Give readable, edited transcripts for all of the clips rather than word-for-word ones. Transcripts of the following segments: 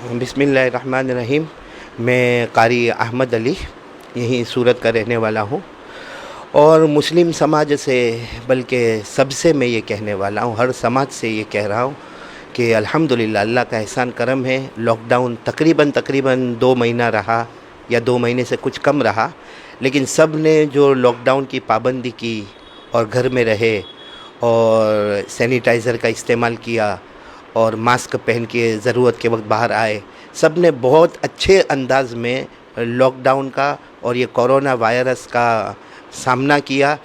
बिस्मिल्लाहिर्रहमानिर्रहीम। मैं कारी अहमद अली यहीं सूरत का रहने वाला हूँ और मुस्लिम समाज से बल्कि सबसे मैं ये कहने वाला हूँ, हर समाज से ये कह रहा हूँ कि अल्हम्दुलिल्लाह अल्लाह का एहसान करम है। लॉकडाउन तकरीबन 2 महीना रहा या 2 महीने से कुछ कम रहा, लेकिन सब ने जो लॉकडाउन की पाबंदी की और घर में रहे और सैनिटाइज़र का इस्तेमाल किया और मास्क पहन के ज़रूरत के वक्त बाहर आए, सब ने बहुत अच्छे अंदाज में लॉकडाउन का और ये कोरोना वायरस का सामना किया।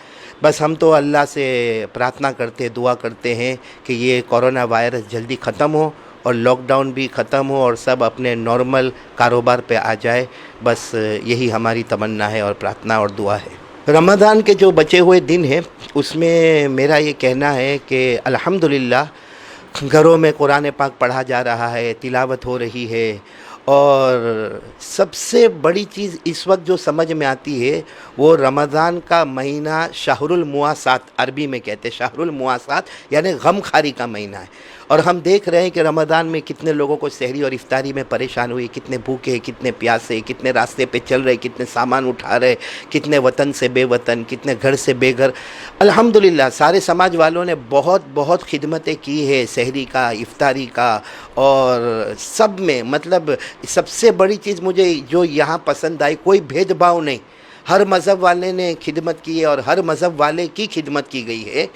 बस हम तो अल्लाह से प्रार्थना करते दुआ करते हैं कि ये कोरोना वायरस जल्दी ख़त्म हो और लॉकडाउन भी ख़त्म हो और सब अपने नॉर्मल कारोबार पे आ जाए। बस यही हमारी तमन्ना है और प्रार्थना और दुआ है। रमज़ान के जो बचे हुए दिन हैं उसमें मेरा ये कहना है कि अल्हम्दुलिल्लाह घरों में कुरान पाक पढ़ा जा रहा है, तिलावत हो रही है और सबसे बड़ी चीज़ इस वक्त जो समझ में आती है वो रमज़ान का महीना शाहरुल मुआसात, अरबी में कहते हैं शाहरुल मुआसात, यानी गमखारी का महीना है। और हम देख रहे हैं कि रमज़ान में कितने लोगों को सहरी और इफ्तारी में परेशान हुई, कितने भूखे, कितने प्यासे, कितने रास्ते पे चल रहे, कितने सामान उठा रहे, कितने वतन से बेवतन, कितने घर से बेघर। अल्हम्दुलिल्लाह सारे समाज वालों ने बहुत बहुत खिदमतें की है सहरी का, इफ्तारी का, और सब में मतलब सबसे बड़ी चीज़ मुझे जो यहाँ पसंद आई, कोई भेदभाव नहीं, हर मज़हब वाले ने खिदमत की है और हर मज़हब वाले की खिदमत की गई है।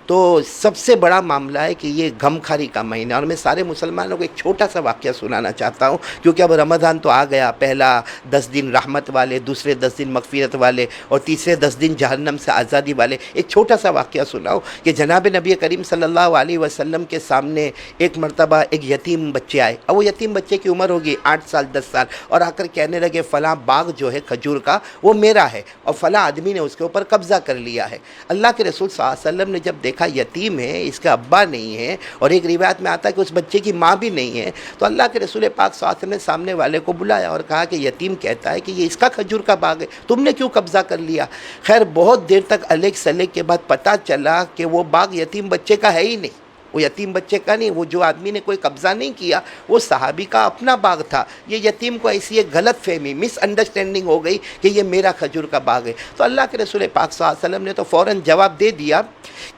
तो सबसे बड़ा मामला है कि ये गमखारी का महीना। और मैं सारे मुसलमानों को एक छोटा सा वाक़या सुनाना चाहता हूँ, क्योंकि अब रमज़ान तो आ गया। पहला 10 दिन रहमत वाले, दूसरे 10 दिन मग़फ़िरत वाले और तीसरे 10 दिन जहन्नम से आज़ादी वाले। एक छोटा सा वाक़या सुनाऊँ कि जनाब नबी करीम सल्लल्लाहु अलैहि वसल्लम के सामने एक मरतबा एक यतीम बच्चे आए और वो यतीम बच्चे की उम्र होगी 8 साल 10 साल, और आकर कहने लगे फ़लाँ बाग जो है खजूर का वो मेरा है और फला आदमी ने उसके ऊपर कब्जा कर लिया है। अल्लाह के रसूल सल्लल्लाहु अलैहि वसल्लम ने जब देखा यतीम है, इसका अब्बा नहीं है और एक रिवायत में आता है कि उस बच्चे की माँ भी नहीं है, तो अल्लाह के रसूल पाक सल्लल्लाहु अलैहि वसल्लम ने सामने वाले को बुलाया और कहा कि यतीम कहता है कि ये इसका खजूर का बाग है, तुमने क्यों कब्जा कर लिया। खैर बहुत देर तक अलेक सलेक के बाद पता चला कि वो बाग यतीम बच्चे का है ही नहीं, वो यतीम बच्चे का नहीं, वो जो आदमी ने कोई कब्ज़ा नहीं किया वो सहाबी का अपना बाग था। ये यतीम को ऐसी एक गलत फहमी, मिसअंडरस्टैंडिंग हो गई कि ये मेरा खजूर का बाग है। तो अल्लाह के रसूल पाक सल्लल्लाहु अलैहि वसल्लम ने तो फ़ौरन जवाब दे दिया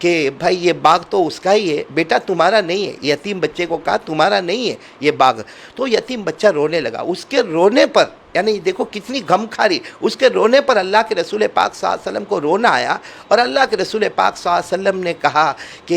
कि भाई ये बाग तो उसका ही है, बेटा तुम्हारा नहीं है। यतीम बच्चे को कहा तुम्हारा नहीं है ये बाग। तो यतीम बच्चा रोने लगा। उसके रोने पर, यानी देखो कितनी गमखारी, उसके रोने पर अल्लाह के रसूल पाक सल्लल्लाहु अलैहि वसल्लम को रोना आया और अल्लाह के रसूल पाक सल्लल्लाहु अलैहि वसल्लम ने कहा कि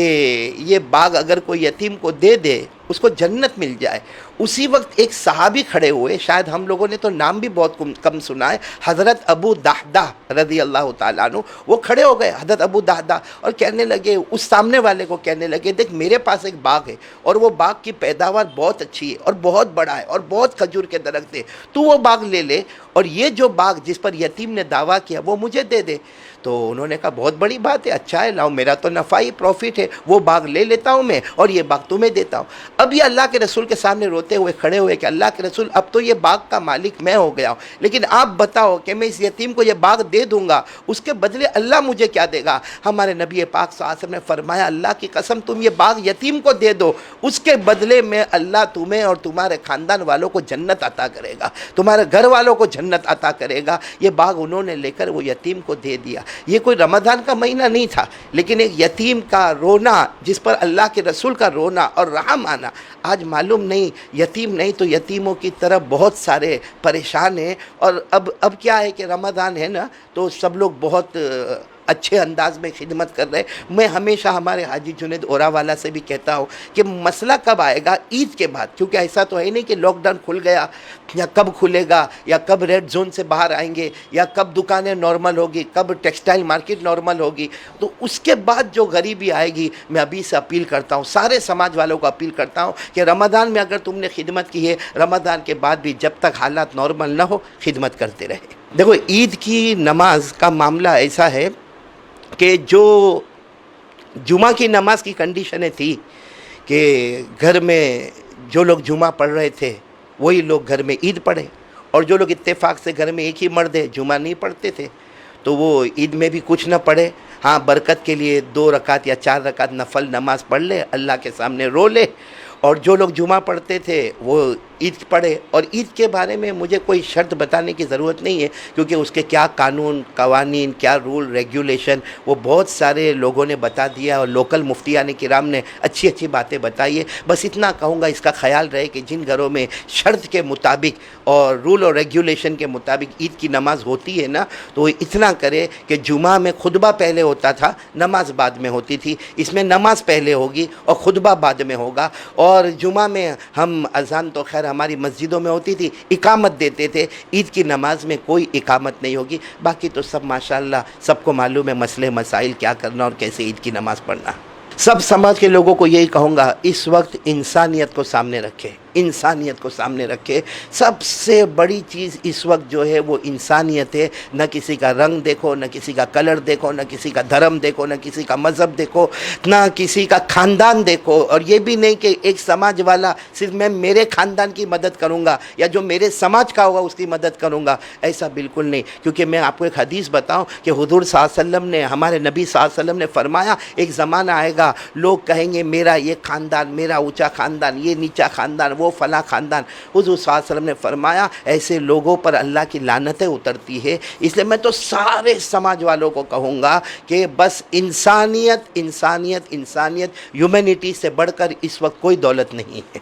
ये बाग अगर कोई यतीम को दे दे उसको जन्नत मिल जाए। उसी वक्त एक सहाबी खड़े हुए, शायद हम लोगों ने तो नाम भी बहुत कम सुना है, हज़रत अबू दाहदा रज़ी अल्लाह ताला अन्हु। वो खड़े हो गए हज़रत अबू दाहदा और कहने लगे, उस सामने वाले को कहने लगे, देख मेरे पास एक बाग है और वो बाग की पैदावार बहुत अच्छी है और बहुत बड़ा है और बहुत खजूर के दरख्त है, तू वो बाग ले ले और ये जो बाग जिस पर यतीम ने दावा किया वो मुझे दे दे। तो उन्होंने कहा बहुत बड़ी बात है, अच्छा है, लाओ, मेरा तो नफ़ा ही प्रॉफिट है, वो बाग ले लेता हूँ मैं और ये बाग तुम्हें देता हूँ। अब ये अल्लाह के रसूल के सामने रोते हुए खड़े हुए कि अल्लाह के रसूल अब तो ये बाग का मालिक मैं हो गया हूँ, लेकिन आप बताओ कि मैं इस यतीम को ये बाग दे दूँगा, उसके बदले अल्लाह मुझे क्या देगा। हमारे नबी पाक सल्लल्लाहु अलैहि वसल्लम ने फरमाया, अल्लाह की कसम तुम ये बाग यतीम को दे दो, उसके बदले में अल्लाह तुम्हें और तुम्हारे ख़ानदान वालों को जन्नत अता करेगा, तुम्हारे घर वालों को जन्नत अता करेगा। ये बाग उन्होंने लेकर वो यतीम को दे दिया। ये कोई रमज़ान का महीना नहीं था, लेकिन एक यतीम का रोना, जिस पर अल्लाह के रसूल का रोना और रहम आना, आज मालूम नहीं यतीम नहीं तो यतीमों की तरफ बहुत सारे परेशान हैं। और अब क्या है कि रमज़ान है ना, तो सब लोग बहुत अच्छे अंदाज में खिदमत कर रहे हैं। मैं हमेशा हमारे हाजी जुनेद ओरावाला से भी कहता हूँ कि मसला कब आएगा, ईद के बाद, क्योंकि ऐसा तो है नहीं कि लॉकडाउन खुल गया या कब खुलेगा या कब रेड जोन से बाहर आएंगे या कब दुकानें नॉर्मल होगी, कब टेक्सटाइल मार्केट नॉर्मल होगी। तो उसके बाद जो गरीबी आएगी, मैं अभी से अपील करता हूँ, सारे समाज वालों को अपील करता हूँ कि रमज़ान में अगर तुमने खिदमत की है, रमज़ान के बाद भी जब तक हालात नॉर्मल ना हो खिदमत करते रहे। देखो ईद की नमाज का मामला ऐसा है कि जो जुमा की नमाज की कंडीशनें थी कि घर में जो लोग जुमा पढ़ रहे थे वही लोग घर में ईद पढ़े, और जो लोग इत्तेफाक से घर में एक ही मर्द है जुमा नहीं पढ़ते थे तो वो ईद में भी कुछ न पढ़े। हाँ, बरकत के लिए 2 रकात या 4 रकात नफल नमाज पढ़ ले, अल्लाह के सामने रो ले اور جو لوگ جمعہ پڑھتے تھے وہ عید پڑھے، اور عید کے بارے میں مجھے کوئی شرط بتانے کی ضرورت نہیں ہے، کیونکہ اس کے کیا قانون قوانین، کیا رول ریگولیشن، وہ بہت سارے لوگوں نے بتا دیا، اور لوکل مفتیان کرام نے اچھی اچھی باتیں بتائی ہے۔ بس اتنا کہوں گا، اس کا خیال رہے کہ جن گھروں میں شرط کے مطابق اور رول اور ریگولیشن کے مطابق عید کی نماز ہوتی ہے نا، تو وہ اتنا کرے کہ جمعہ میں خطبہ پہلے ہوتا تھا، نماز بعد میں ہوتی تھی، اس میں نماز پہلے ہوگی اور خطبہ بعد میں ہوگا۔ اور جمعہ میں ہم اذان تو خیر ہماری مسجدوں میں ہوتی تھی، اقامت دیتے تھے، عید کی نماز میں کوئی اقامت نہیں ہوگی۔ باقی تو سب ماشاءاللہ سب کو معلوم ہے مسئلے مسائل کیا کرنا اور کیسے عید کی نماز پڑھنا۔ سب سماج کے لوگوں کو یہی کہوں گا، اس وقت انسانیت کو سامنے رکھے، انسانیت کو سامنے رکھے۔ سب سے بڑی چیز اس وقت جو ہے وہ انسانیت ہے۔ نہ کسی کا رنگ دیکھو، نہ کسی کا کلر دیکھو، نہ کسی کا دھرم دیکھو، نہ کسی کا مذہب دیکھو، نہ کسی کا خاندان دیکھو۔ اور یہ بھی نہیں کہ ایک سماج والا صرف میں میرے خاندان کی مدد کروں گا یا جو میرے سماج کا ہوگا اس کی مدد کروں گا، ایسا بالکل نہیں۔ کیونکہ میں آپ کو ایک حدیث بتاؤں کہ حضور صلی اللہ علیہ وسلم نے، ہمارے نبی صلی اللہ علیہ وسلم نے فرمایا، ایک زمانہ آئے گا لوگ کہیں گے میرا یہ خاندان، میرا اونچا خاندان، یہ نیچا خاندان، وہ فلاں خاندان۔ حضور صلی اللہ علیہ وسلم نے فرمایا ایسے لوگوں پر اللہ کی لعنتیں اترتی ہے۔ اس لیے میں تو سارے سماج والوں کو کہوں گا کہ بس انسانیت انسانیت انسانیت، ہیومینٹی سے بڑھ کر اس وقت کوئی دولت نہیں ہے۔